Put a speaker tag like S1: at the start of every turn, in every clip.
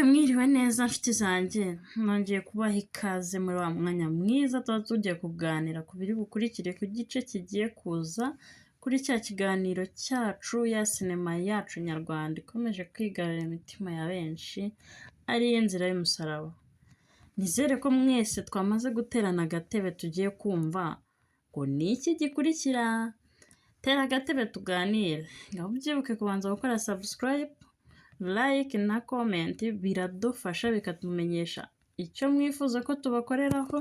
S1: mwiriwe neza nshuti zanjye, nongeye kubaha ikaze muri wa mwanya mwiza tuba tugiye kuganira ku biri bukurikire ku gice kigiye kuza kuri cya kiganiro cyacu ya sinema yacu nyarwanda ikomeje kwigarurira imitima ya benshi ariyo nzira y'umusaraba. Nizere ko mwese twamaze guterana agatebe tugiye kumva ngo ni iki gikurikira. Tera agatebe tuganire, ngaho ubyibuke kubanza gukora subscribe, like na comment, biradufasha bikatumenyesha icyo mwifuza ko tubakoreraho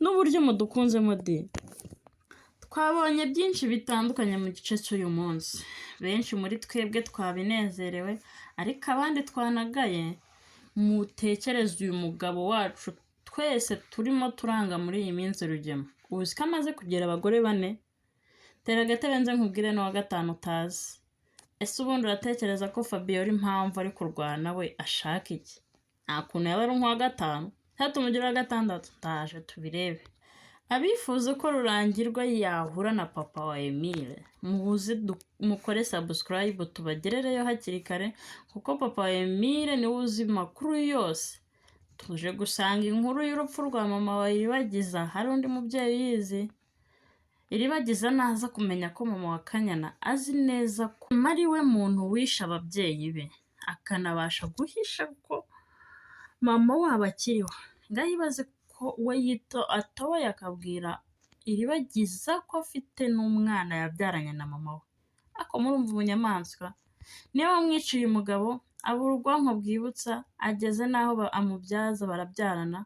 S1: n'uburyo mudukunzemo di. Twabonye byinshi bitandukanye mu gice cy'uyu munsi, benshi muri twebwe twabinezerewe, ariko abandi twanagaye. Mutekereze uyu mugabo wacu twese turimo turanga muri iyi minsi Rugema, uzi ko amaze kugira abagore 4? Tera agatebe nze nkubwire n'uwa 5 utazi. Ese ubundi uratekereza ko Fabio ari impamvu ari kurwana we ashaka iki? Nta kuntu yaba ari nk'uwa 5 cyangwa tumugira 6? Ndaje tubirebe. Abifuza ko Rurangirwa yahura na papa wa Emile, muze mukore subscribe tubagerereyo hakiri kare, kuko papa wa Emile niwe uzi makuru yose. Tuje gusanga inkuru y'urupfu rwa mama wa Iribagiza, hari undi mubyeyi uyizi? Iribagiza naza kumenya ko mama wa Kanyana azi neza ko ari we muntu wishe ababyeyi be, akanabasha guhisha ko mama wabo akiriho. Ngahibaze ko we atoye akabwira Iribagiza ko afite n'umwana yabyaranye na mama we. Ako murumva ubunyamaswa? Niba wamwiciye umugabo abura ubwonko bwibutsa, ageze n'aho amubyaza barabyarana,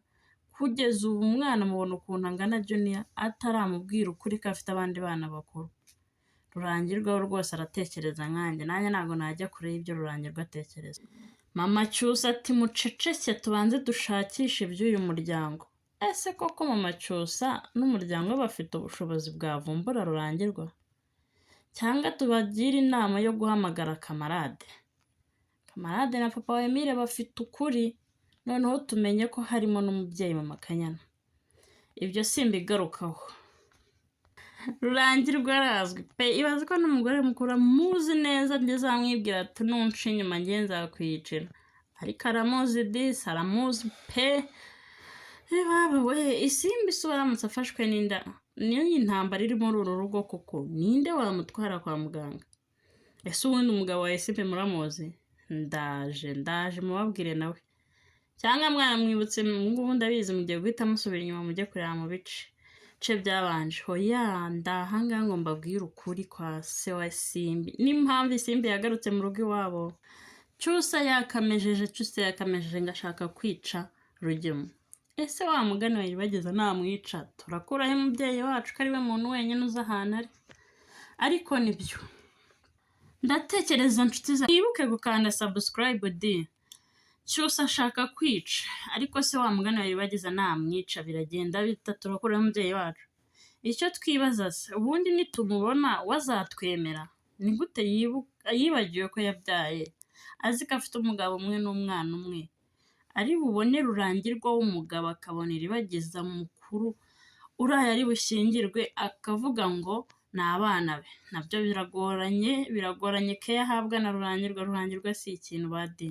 S1: kugeza ubu umwana mubona ukuntu angana Junior ataramubwira ukuri ko afite abandi bana bakuru. Rurangirwa rwose aratekereza nkanjye, nanjye ntabwo najya kure y'ibyo Rurangirwa atekereza. Mama Cyusa ati muceceke tubanze dushakishe iby'uyu muryango. Ese koko Mama Cyusa n'umuryango we bafite ubushobozi bwavumbura Rurangirwa? Cyangwa tubagire inama yo guhamagara Kamarade? Kamarade na papa wa Emile bafite ukuri, noneho tumenye ko harimo n'umubyeyi mama Kanyana. Ibyo simbigarukaho. Rurangirwa arazwi pe, ibaze ko n'umugore mukuru muzi neza, ngeze amwibwira ati nunca inyuma ngiye nzakwiyicira. Ariko aramuzi disi, aramuzi pe. Baba we, isimbi se uramutse afashwe n'inda, niyo intambara iri muri uru rugo koko, ninde wamutwara kwa muganga? Ese ubundi umugabo wa Isimbi muramuzi? Ndaje mubabwire nawe. Cyangwa mwana mwibutse ngubu ndabizi mugiye guhita musubira inyuma mujye kureba mu bice byabanje. Hoya ndahanga ngo mbabwire ukuri kwa se wa Isimbi, n'impamvu Isimbi yagarutse mu rugo iwabo. Cyusa yakamejeje ngashaka kwica Rugema. Ese wa mugani wa Iribagiza namwica turakuraho umubyeyi wacu ko ari we muntu wenyine uzi ahantu ari? Ariko nibyo ndatekereza nshuti za ibuke gukanda subscribe di. Cyusa ashaka kwica, ariko se wa mugani wa Iribagiza namwica biragenda bita turakuraho umubyeyi wacu? Icyo twibaza se ubundi nitumubona wazatwemera? Ni gute yibagiwe ko yabyaye, azi ko afite umugabo umwe n'umwana umwe? Ari bubone Rurangirwa w'umugabo akabona Iribagiza mukuru uraye ari bushyingirwe akavuga ngo ni abana be? Nabyo biragoranye ke yahabwa na Rurangirwa. Rurangirwa si ikintu badi.